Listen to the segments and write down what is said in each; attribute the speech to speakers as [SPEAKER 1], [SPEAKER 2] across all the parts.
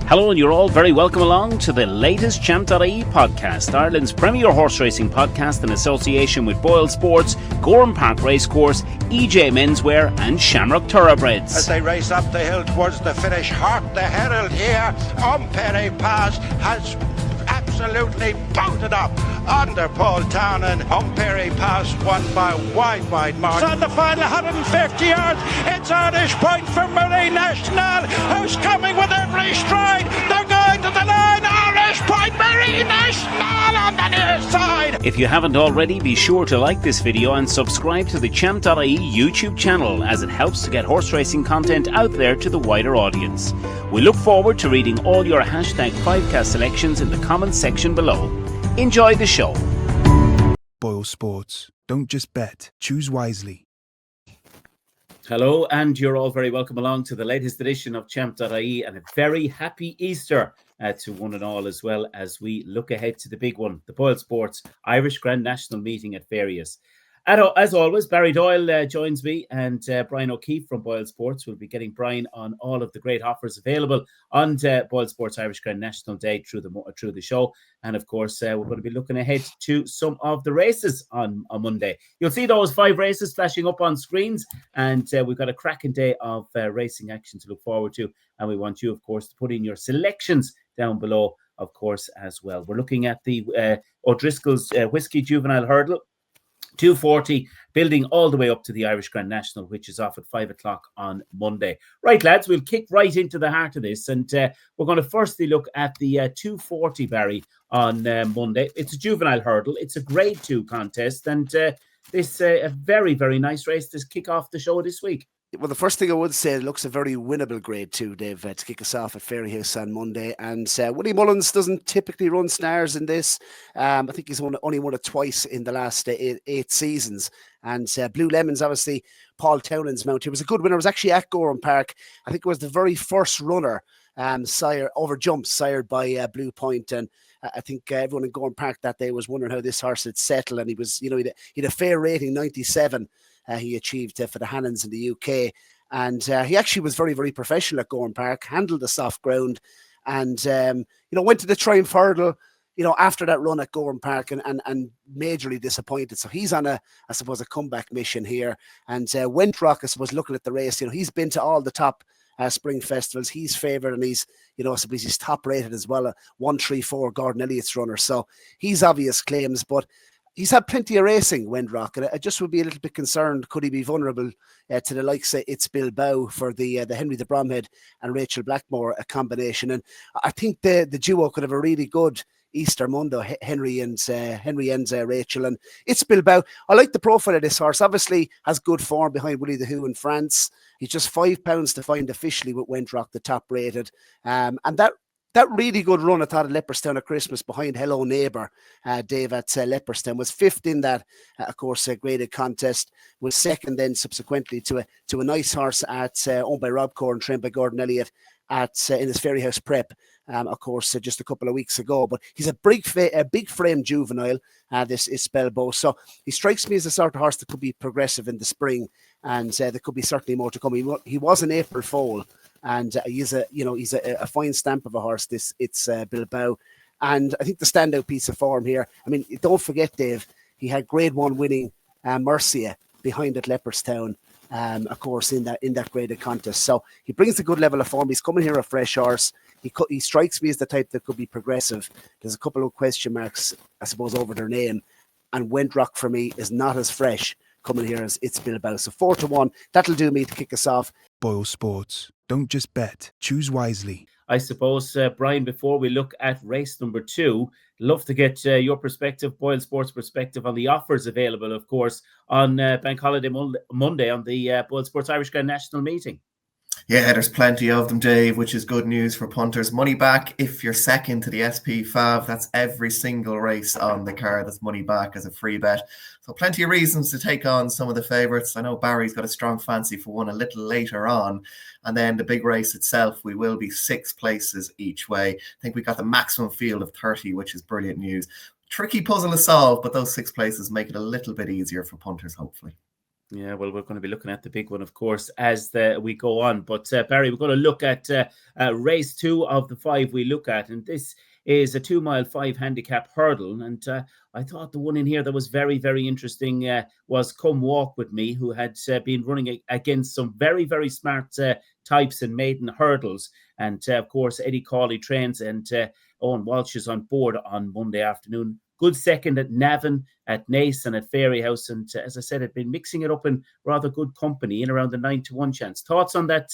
[SPEAKER 1] Hello, and you're all very welcome along to the latest Champ.ie podcast, Ireland's premier horse racing podcast in association with Boylesports, Gowran Park Racecourse, EJ Menswear and Shamrock Thoroughbreds.
[SPEAKER 2] As they race up the hill towards the finish, Hart the Herald here on Perry Pass has absolutely bolted up under Paul Townend. On Perry Pass won by wide margin. On the final 150 yards, it's Irish Point for Marie National, who's coming with every stride. They're going to the line. Irish Point, Marie National on the near side.
[SPEAKER 1] If you haven't already, be sure to like this video and subscribe to the Champ.ie YouTube channel, as it helps to get horse racing content out there to the wider audience. We look forward to reading all your hashtag 5cast selections in the comments section below. Enjoy the show.
[SPEAKER 3] Boylesports. Don't just bet, choose wisely.
[SPEAKER 1] Hello, and you're all very welcome along to the latest edition of Champ.ie, and a very happy Easter to one and all, as well as we look ahead to the big one, the Boylesports Irish Grand National meeting at Fairyhouse. As always, Barry Doyle joins me, and Brian O'Keeffe from Boylesports will be getting Brian on all of the great offers available on Boylesports Irish Grand National Day through the show. And of course, we're going to be looking ahead to some of the races on Monday. You'll see those 5 races flashing up on screens, and we've got a cracking day of racing action to look forward to. And we want you, of course, to put in your selections down below, of course, as well. We're looking at the O'Driscoll's Whiskey Juvenile Hurdle, 240, building all the way up to the Irish Grand National, which is off at 5 o'clock on Monday. Right, lads, we'll kick right into the heart of this, and we're going to firstly look at the 240, Barry, on Monday. It's a juvenile hurdle. It's a Grade 2 contest, and this a very, very nice race to kick off the show this week.
[SPEAKER 4] Well, the first thing I would say, it looks a very winnable Grade 2, Dave, to kick us off at Fairyhouse on Monday. And Willie Mullins doesn't typically run snares in this. I think he's only won it twice in the last 8 seasons. And Blue Lemons, obviously, Paul Townend's mount. He was a good winner. It was actually at Gowran Park. I think it was the very first runner sired by Blue Point. And I think everyone in Gowran Park that day was wondering how this horse had settled. And he was, he had a fair rating, 97. He achieved for the Hannons in the UK, and he actually was very, very professional at Gowran Park, handled the soft ground, and went to the Triumph Hurdle, after that run at Gowran Park, and majorly disappointed. So he's on a comeback mission here. And Wentrock, I suppose, looking at the race, he's been to all the top spring festivals. He's favoured, and he's, I suppose he's top rated as well, 134 Gordon Elliott's runner. So he's obvious claims, but he's had plenty of racing, Wendrock, and I just would be a little bit concerned, could he be vulnerable to the likes of It's Bilbao for the Henry de Bromhead and Rachel Blackmore combination. And I think the duo could have a really good Easter Monday, Henry and Rachel. And It's Bilbao, I like the profile of this horse. Obviously has good form behind Willie the Who in France. He's just £5 to find officially with Wendrock, the top rated. And that really good run, I thought, at Leopardstown at Christmas behind Hello Neighbour, Dave, at Leopardstown, was 5th in that, of course, graded contest, was 2nd then subsequently to a nice horse owned by Rob Corr and trained by Gordon Elliott in his Fairyhouse prep, of course, just a couple of weeks ago. But he's a big frame juvenile, this is Spellbow. So he strikes me as the sort of horse that could be progressive in the spring, and there could be certainly more to come. He was an April foal. And he's a fine stamp of a horse. It's Bilbao, and I think the standout piece of form here. I mean, don't forget, Dave, he had Grade 1 winning Mercia behind at Leopardstown, of course, in that graded contest. So he brings a good level of form. He's coming here a fresh horse. He strikes me as the type that could be progressive. There's a couple of question marks, I suppose, over their name, and Wendrock for me is not as fresh coming here as It's Bilbao. So 4-1, that'll do me to kick us off.
[SPEAKER 3] Boylesports. Don't just bet, choose wisely.
[SPEAKER 1] I suppose, Brian, before we look at race number 2, love to get your perspective, Boylesports' perspective on the offers available, of course, on Bank Holiday Monday on the Boylesports Irish Grand National meeting.
[SPEAKER 5] Yeah, there's plenty of them, Dave, which is good news for punters. Money back if you're second to the SP Fav. That's every single race on the card. That's money back as a free bet. So plenty of reasons to take on some of the favourites. I know Barry's got a strong fancy for one a little later on. And then the big race itself, we will be 6 places each way. I think we got the maximum field of 30, which is brilliant news. Tricky puzzle to solve, but those 6 places make it a little bit easier for punters, hopefully.
[SPEAKER 1] Yeah, well, we're going to be looking at the big one, of course, as we go on. But Barry, we're going to look at race 2 of the 5 we look at. And this is a 2 mile 5 handicap hurdle. And I thought the one in here that was very, very interesting was Come Walk With Me, who had been running against some very, very smart types in maiden hurdles. And of course, Eddie Cawley trains, and Owen Walsh is on board on Monday afternoon. Good second at Navan, at Naas, and at Fairyhouse. And as I said, had been mixing it up in rather good company in around the 9-1 chance. Thoughts on that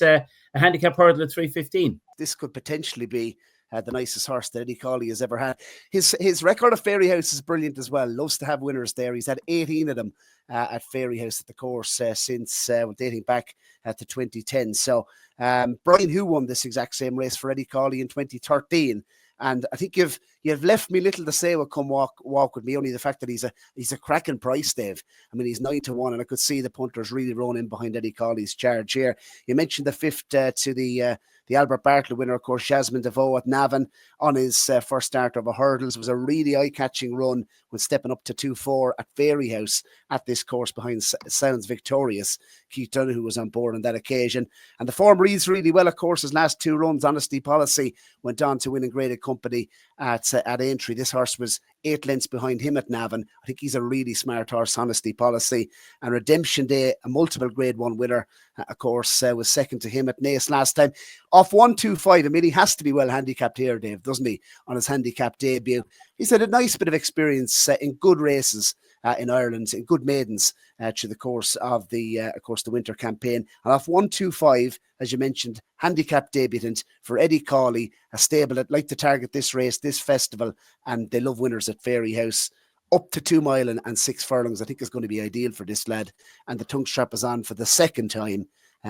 [SPEAKER 1] handicap hurdle at 3:15?
[SPEAKER 4] This could potentially be the nicest horse that Eddie Cawley has ever had. His record of Fairyhouse is brilliant as well. Loves to have winners there. He's had 18 of them at Fairyhouse at the course since dating back to 2010. So Brian, who won this exact same race for Eddie Cawley in 2013. And I think you've left me little to say with Come Walk With Me, only the fact that he's a cracking price, Dave. I mean, he's 9-1, and I could see the punters really rolling in behind Eddie Cawley's charge here. You mentioned the 5th to the Albert Bartlett winner, of course, Jasmine DeVoe at Navan on his first start of a hurdles. It was a really eye-catching run when stepping up to 2-4 at Fairyhouse at this course behind Sounds Victorious. Keith Donoghue was on board on that occasion. And the form reads really well, of course. His last 2 runs, Honesty Policy, went on to win in graded company at Aintree. This horse was 8 lengths behind him at Navan. I think he's a really smart horse, Honesty Policy. And Redemption Day, a multiple grade 1 winner, of course, was second to him at Naas last time. Off 1-2-5, I mean, he has to be well handicapped here, Dave, doesn't he, on his handicap debut. He's had a nice bit of experience in good races in Ireland, in good maidens through the course of the winter campaign. And off 1-2-5, as you mentioned, handicap debutant for Eddie Cawley, a stable that like to target this race, this festival, and they love winners at Fairyhouse. Up to 2 mile and 6 furlongs, I think is going to be ideal for this lad. And the tongue strap is on for the second time,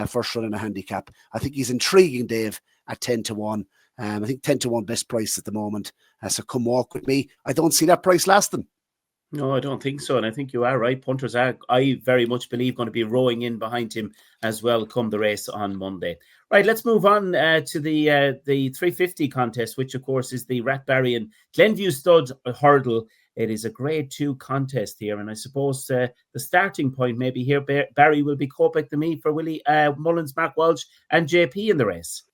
[SPEAKER 4] first run in a handicap. I think he's intriguing, Dave, at 10-1. I think 10-1 best price at the moment. So Come Walk With Me. I don't see that price lasting.
[SPEAKER 1] No, I don't think so. And I think you are right. Punters are, I very much believe, going to be rowing in behind him as well come the race on Monday. Right, let's move on to the 350 contest, which, of course, is the Rathbarry and Glenview Stud Hurdle. It is a grade 2 contest here. And I suppose the starting point maybe here, Barry, will be Kopek the Me for Willie Mullins, Mark Walsh and JP in the race.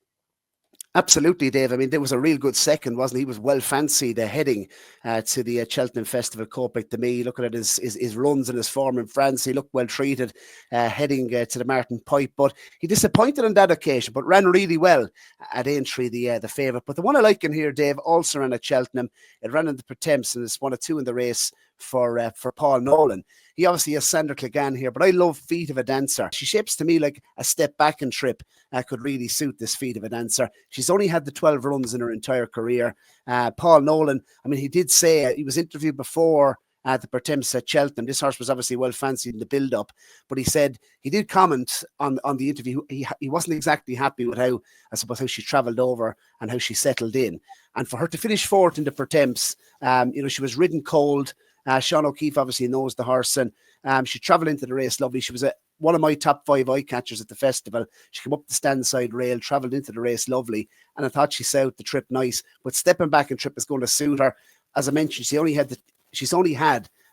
[SPEAKER 4] Absolutely, Dave. I mean, there was a real good second, wasn't he? He was well fancied heading to the Cheltenham Festival. Kopek to me, looking at his runs and his form in France, he looked well treated heading to the Martin Pipe, but he disappointed on that occasion, but ran really well at Aintree, the favourite. But the one I like in here, Dave, also ran at Cheltenham. It ran in the Pretemps and it's 1-2 in the race for Paul Nolan. He obviously has Sandra Clegane here, but I love Feet of a Dancer. She shapes to me like a step back and trip could really suit this Feet of a Dancer. She's only had the 12 runs in her entire career. Paul Nolan, I mean, he did say, he was interviewed before the Pretemps at Cheltenham. This horse was obviously well fancied in the build-up, but he said he did comment on the interview. He wasn't exactly happy with how she travelled over and how she settled in. And for her to finish 4th in the Pretemps, she was ridden cold. Sean O'Keefe obviously knows the horse, and she travelled into the race lovely. She was one of my top 5 eye catchers at the festival. She came up the stand side rail, travelled into the race lovely, and I thought she set the trip nice. But stepping back and trip is going to suit her. As I mentioned, she's only had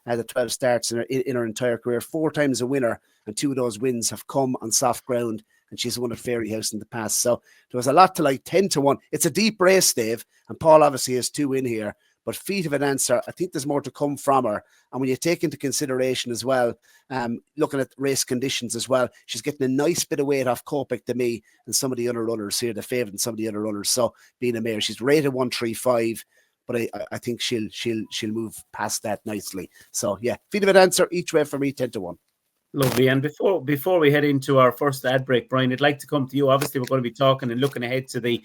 [SPEAKER 4] the 12 starts in her entire career, 4 times a winner, and 2 of those wins have come on soft ground, and she's won at Fairyhouse in the past. So there was a lot to like. 10-1. It's a deep race, Dave, and Paul obviously has 2 in here. But Feet of a Dancer, I think there's more to come from her. And when you take into consideration as well, looking at race conditions as well, she's getting a nice bit of weight off Kopek to me and some of the other runners here, the favourite and some of the other runners. So being a mare, she's rated 135, but I think she'll move past that nicely. So yeah, Feet of a Dancer each way for me, 10-1.
[SPEAKER 1] Lovely. And before we head into our first ad break, Brian, I'd like to come to you. Obviously, we're going to be talking and looking ahead to the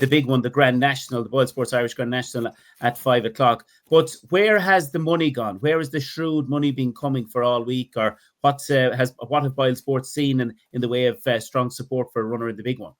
[SPEAKER 1] big one, the Grand National, the Boylesports Irish Grand National at 5 o'clock. But where has the money gone? Where has the shrewd money been coming for all week? Or what have Boylesports seen in the way of strong support for a runner in the big one?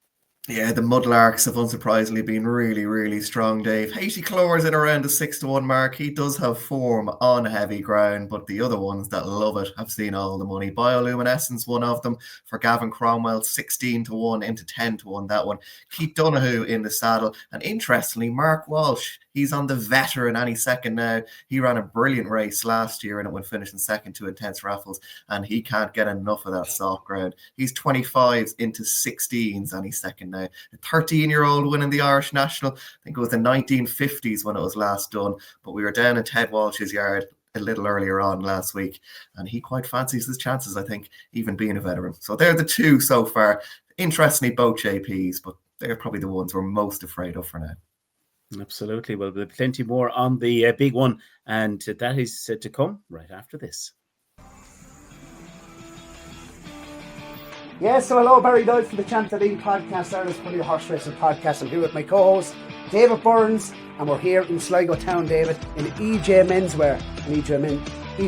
[SPEAKER 5] Yeah, the Mudlarks have unsurprisingly been really, really strong, Dave. Haiti Clores in around the 6-1 mark. He does have form on heavy ground, but the other ones that love it have seen all the money. Bioluminescence, one of them, for Gavin Cromwell, 16-1 into 10-1, that one. Keith Donoghue in the saddle. And interestingly, Mark Walsh, he's on the veteran any second now. He ran a brilliant race last year and it went finishing second to Intense Raffles, and he can't get enough of that soft ground. He's 25s into 16s any second now. A 13-year-old winning the Irish National. I think it was the 1950s when it was last done, but we were down in Ted Walsh's yard a little earlier on last week, and he quite fancies his chances, I think, even being a veteran. So they're the two so far. Interestingly, both JPs, but they're probably the ones we're most afraid of for now.
[SPEAKER 1] Absolutely. Well, there'll be plenty more on the big one, and that is to come right after this.
[SPEAKER 4] Yes, so hello, Barry Doyle from the Champ.ie podcast, Ireland's Pony Horse Racing podcast. I'm here with my co-host, David Byrnes, and we're here in Sligo Town, David, in EJ Menswear, and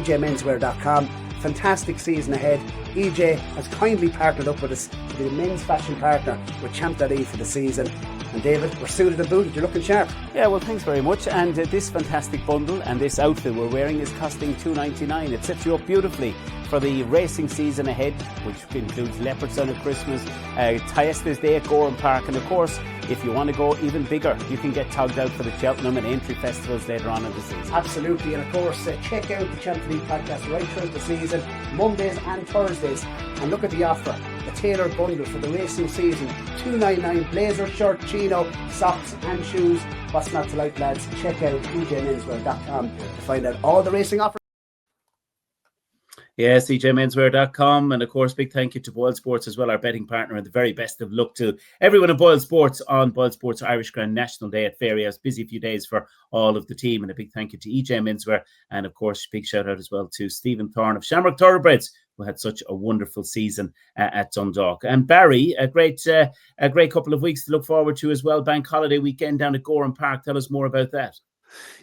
[SPEAKER 4] EJMenswear.com. Fantastic season ahead. EJ has kindly partnered up with us to be the men's fashion partner with Champ.ie for the season. And David, we're suited and booted. You're looking sharp.
[SPEAKER 1] Yeah, well, thanks very much. And this fantastic bundle and this outfit we're wearing is costing $2.99. It sets you up beautifully for the racing season ahead, which includes Leopardstown at Christmas, Thyesda's Day at Gowran Park, and of course, if you want to go even bigger, you can get togged out for the Cheltenham and Entry festivals later on in the season.
[SPEAKER 4] Absolutely, and of course, check out the Champ.ie podcast right throughout the season, Mondays and Thursdays, and look at the offer, the tailored bundle for the racing season, $2.99, blazer, shirt, chino, socks and shoes. What's not to like, lads? Check out EJMenswear.com to find out all the racing offers.
[SPEAKER 1] Yes, EJMenswear.com, and of course, big thank you to Boylesports as well, our betting partner, and the very best of luck to everyone at Boylesports on Boylesports Irish Grand National Day at Fairyhouse. Busy few days for all of the team, and a big thank you to EJ Menswear, and of course, big shout out as well to Stephen Thorne of Shamrock Thoroughbreds, who had such a wonderful season at Dundalk. And Barry, a great couple of weeks to look forward to as well. Bank holiday weekend down at Gowran Park. Tell us more about that.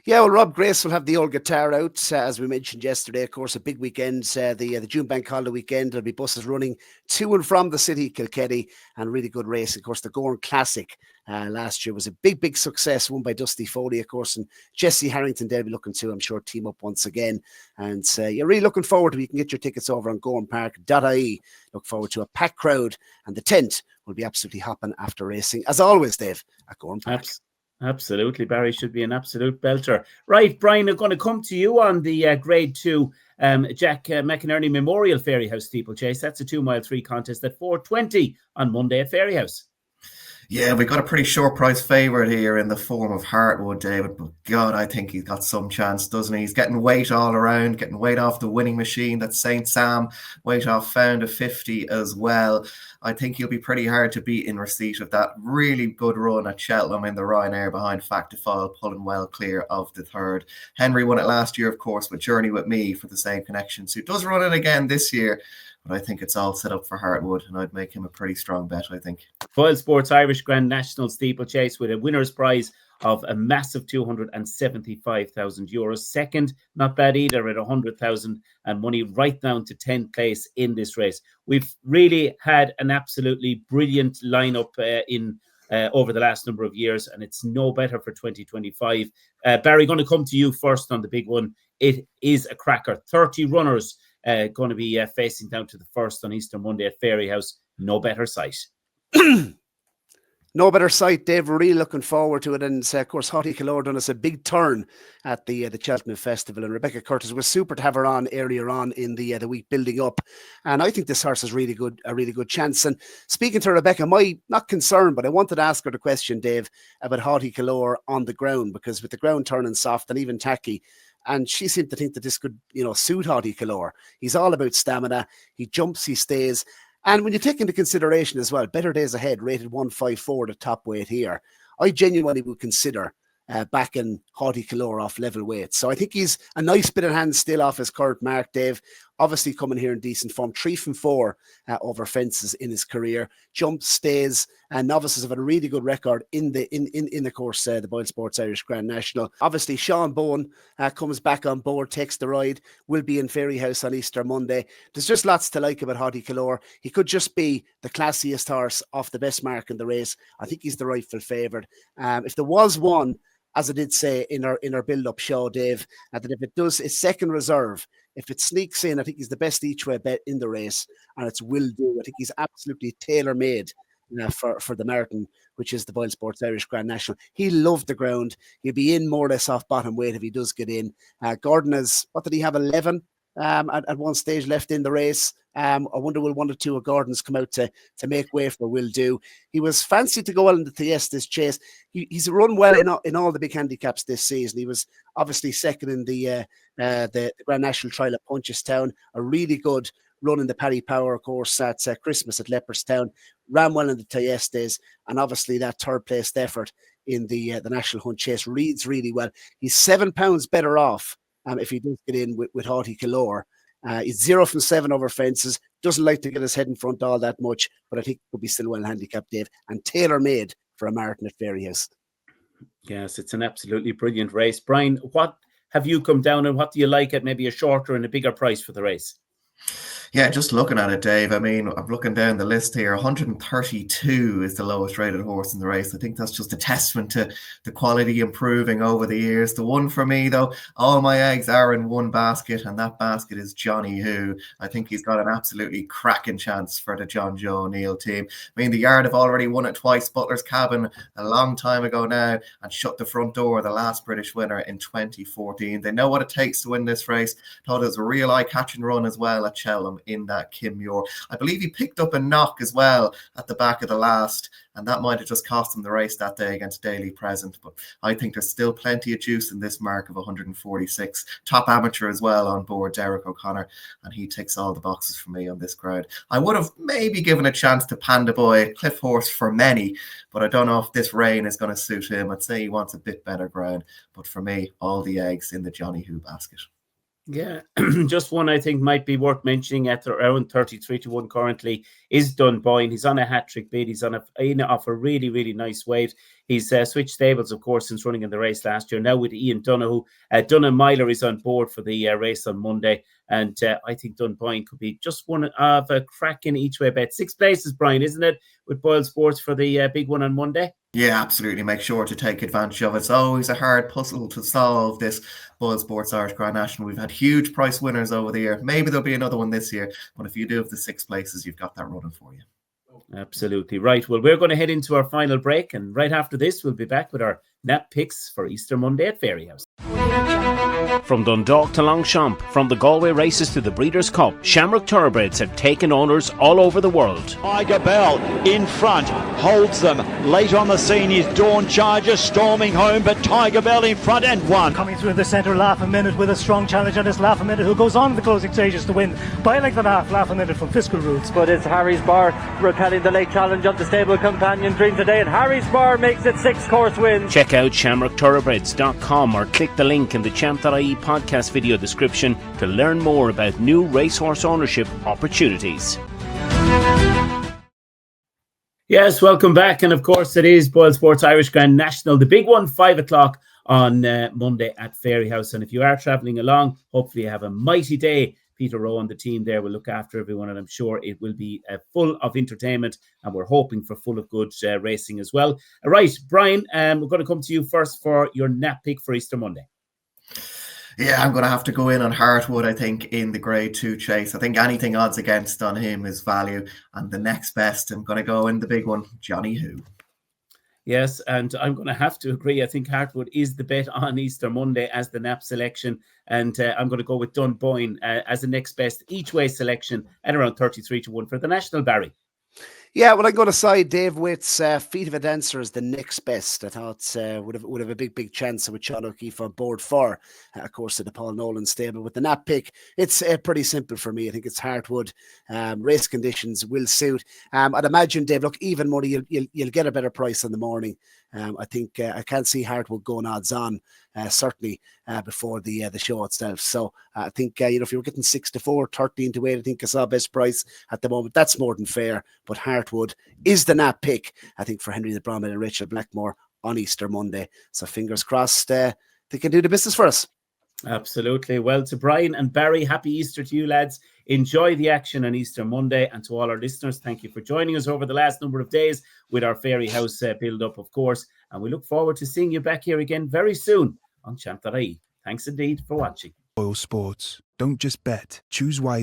[SPEAKER 4] Yeah, well, Rob Grace will have the old guitar out, as we mentioned yesterday. Of course, a big weekend, the June Bank Holiday weekend. There'll be buses running to and from the city, Kilkenny, and really good race. Of course, the Gowran Classic last year was a big success, won by Dusty Foley, of course, and Jesse Harrington, they'll be looking to, I'm sure, team up once again. And you're really looking forward to it. You can get your tickets over on gowranpark.ie. Look forward to a packed crowd, and the tent will be absolutely hopping after racing, as always, Dave, at Gowran Park.
[SPEAKER 1] Absolutely, Barry should be an absolute belter. Right, Brian, I'm going to come to you on the Grade 2 Jack McInerney Memorial Fairyhouse Steeplechase. That's a 2 mile 3 contest at 4:20 on Monday at Fairyhouse.
[SPEAKER 5] Yeah, we got a pretty short price favourite here in the form of Heartwood, David. But God, I think he's got some chance, doesn't he? He's getting weight all around, getting weight off the winning machine. That's St. Sam, weight off Found of 50 as well. I think he'll be pretty hard to beat in receipt of that really good run at Cheltenham in the Ryanair behind Factifile, pulling well clear of the third. Henry won it last year, of course, with Journey With Me for the same connections, who does run it again this year. But I think it's all set up for Heartwood, and I'd make him a pretty strong bet, I think.
[SPEAKER 1] Boylesports Irish Grand National Steeplechase with a winner's prize of a massive €275,000. Second, not bad either, at 100,000 and money right down to 10th place in this race. We've really had an absolutely brilliant lineup over the last number of years, and it's no better for 2025. Barry, going to come to you first on the big one. It is a cracker. 30 runners going to be facing down to the first on Easter Monday at Fairyhouse. No better sight.
[SPEAKER 4] No better sight, Dave. We're really looking forward to it. And of course, Hottie Calore done us a big turn at the Cheltenham Festival. And Rebecca Curtis, was super to have her on earlier on in the week building up. And I think this horse has a really good chance. And speaking to Rebecca, my not concern, but I wanted to ask her the question, Dave, about Hottie Calore on the ground, because with the ground turning soft and even tacky, and she seemed to think that this could, suit Hottie Calore. He's all about stamina. He jumps, he stays. And when you take into consideration as well, Better Days Ahead rated 154, the top weight here, I genuinely would consider backing Hottie Calore off level weight. So I think he's a nice bit of hand still off his current mark, Dave. obviously coming here in decent form, 3 from 4 over fences in his career. Jumps, stays, and novices have had a really good record in the course, the Boylesports Irish Grand National. Obviously, Sean Bowen comes back on board, takes the ride, will be in Fairyhouse on Easter Monday. There's just lots to like about Hottie Killore. He could just be the classiest horse off the best mark in the race. I think he's the rightful favourite. If there was one, as I did say in our build-up show, Dave, that if it does its second reserve, if it sneaks in, I think he's the best each-way bet in the race, and it's Will Do. I think he's absolutely tailor-made for the marathon, which is the Boylesports Irish Grand National. He loved the ground. He'll be in more or less off bottom weight if he does get in. Gordon has, what did he have, 11 at one stage left in the race. I wonder will 1 or 2 of Gordon's come out to make way for Will Do. He was fancied to go well in the Thyestes Chase. He's run well in all the big handicaps this season. He was obviously second in the Grand National Trial at Punchestown. A really good run in the Paddy Power course at Christmas at Leopardstown. Ran well in the Thyestes, and obviously that third place effort in the National Hunt Chase reads really well. He's £7 better off if he does get in with Hottie Killore. He's 0 from 7 over fences. Doesn't like to get his head in front all that much, but I think he'll be still well handicapped, Dave, and tailor-made for a marathon at Fairyhouse.
[SPEAKER 1] Yes, it's an absolutely brilliant race. Brian, what have you come down and what do you like at maybe a shorter and a bigger price for the race?
[SPEAKER 5] Yeah, just looking at it, Dave, I mean, I'm looking down the list here. 132 is the lowest rated horse in the race. I think that's just a testament to the quality improving over the years. The one for me, though, all my eggs are in one basket, and that basket is Johnny Who. I think he's got an absolutely cracking chance for the John Joe O'Neill team. I mean, the Yard have already won it twice. Butler's Cabin a long time ago now and shut the front door, the last British winner in 2014. They know what it takes to win this race. Thought it was a real eye-catching run as well at Cheltenham in that Kim Muir. I believe he picked up a knock as well at the back of the last, and that might have just cost him the race that day against Daily Present. But I think there's still plenty of juice in this mark of 146. Top amateur as well on board, Derek O'Connor, and he ticks all the boxes for me on this crowd. I would have maybe given a chance to Panda Boy, Cliff Horse for many, but I don't know if this rain is going to suit him. I'd say he wants a bit better ground, but for me, all the eggs in the Johnny Who basket.
[SPEAKER 1] Yeah, just one I think might be worth mentioning at around 33-1 currently is Dunboyne. He's on a hat-trick bid. He's on off a really, really nice weight. He's switched stables, of course, since running in the race last year. Now with Ian Donoghue. Dunham Myler is on board for the race on Monday. And I think Dunboyne could be just one of a cracking each-way bet. 6 places, Brian, isn't it, with Boylesports for the big one on Monday?
[SPEAKER 5] Yeah, absolutely. Make sure to take advantage of it. It's always a hard puzzle to solve, this Boylesports Irish Grand National. We've had huge price winners over the year. Maybe there'll be another one this year. But if you do have the 6 places, you've got that running for you.
[SPEAKER 1] Absolutely right. Well, we're going to head into our final break. And right after this, we'll be back with our nap picks for Easter Monday at Fairyhouse.
[SPEAKER 6] From Dundalk to Longchamp, from the Galway races to the Breeders' Cup, Shamrock Thoroughbreds have taken owners all over the world.
[SPEAKER 7] Tiger Bell in front, holds them. Late on the scene is Dawn Charger storming home, but Tiger Bell in front and won.
[SPEAKER 8] Coming through the centre, Laugh a Minute with a strong challenge on this Laugh a Minute, who goes on in the closing stages to win by like the Laugh a Minute from Fiscal Roots.
[SPEAKER 9] But it's Harry's Bar repelling the late challenge of the stable companion Dream Today, and Harry's Bar makes it 6 course wins.
[SPEAKER 6] Check out shamrockthoroughbreds.com or click the link in the Champ.ie podcast video description to learn more about new racehorse ownership opportunities.
[SPEAKER 1] Yes, welcome back. And of course, it is Boylesports Irish Grand National, the big one, 5 o'clock on Monday at Fairyhouse. And if you are travelling along, hopefully you have a mighty day. Peter Rowe and the team there will look after everyone, and I'm sure it will be full of entertainment, and we're hoping for full of good racing as well. All right, Brian, we're going to come to you first for your nap pick for Easter Monday.
[SPEAKER 5] Yeah, I'm going to have to go in on Heartwood, I think, in the Grade 2 chase. I think anything odds against on him is value. And the next best, I'm going to go in the big one, Johnny Who.
[SPEAKER 1] Yes, and I'm going to have to agree. I think Heartwood is the bet on Easter Monday as the nap selection. And I'm going to go with Dunboyne as the next best each-way selection at around 33-1 for the National, Barry.
[SPEAKER 4] Yeah, well, I'm going to side Dave Witt's Feet of a Dancer as the next best. I thought would have a big chance with Sean O'Keeffe on board for, of course, the Paul Nolan stable. With the nap pick, it's pretty simple for me. I think it's Heartwood. Race conditions will suit. I'd imagine, Dave, look, even money, you'll get a better price in the morning. I think I can't see Heartwood going odds on certainly before the show itself. So I think, if you were getting 6-4, 13-8, I think I saw best price at the moment. That's more than fair. But Heartwood is the nap pick, I think, for Henry the Brahmin and Rachel Blackmore on Easter Monday. So fingers crossed they can do the business for us.
[SPEAKER 1] Absolutely. Well, to Brian and Barry, happy Easter to you, lads. Enjoy the action on Easter Monday. And to all our listeners, thank you for joining us over the last number of days with our Fairyhouse build-up, of course. And we look forward to seeing you back here again very soon on Champ.ie. Thanks indeed for watching.
[SPEAKER 3] Boylesports. Don't just bet, choose wisely.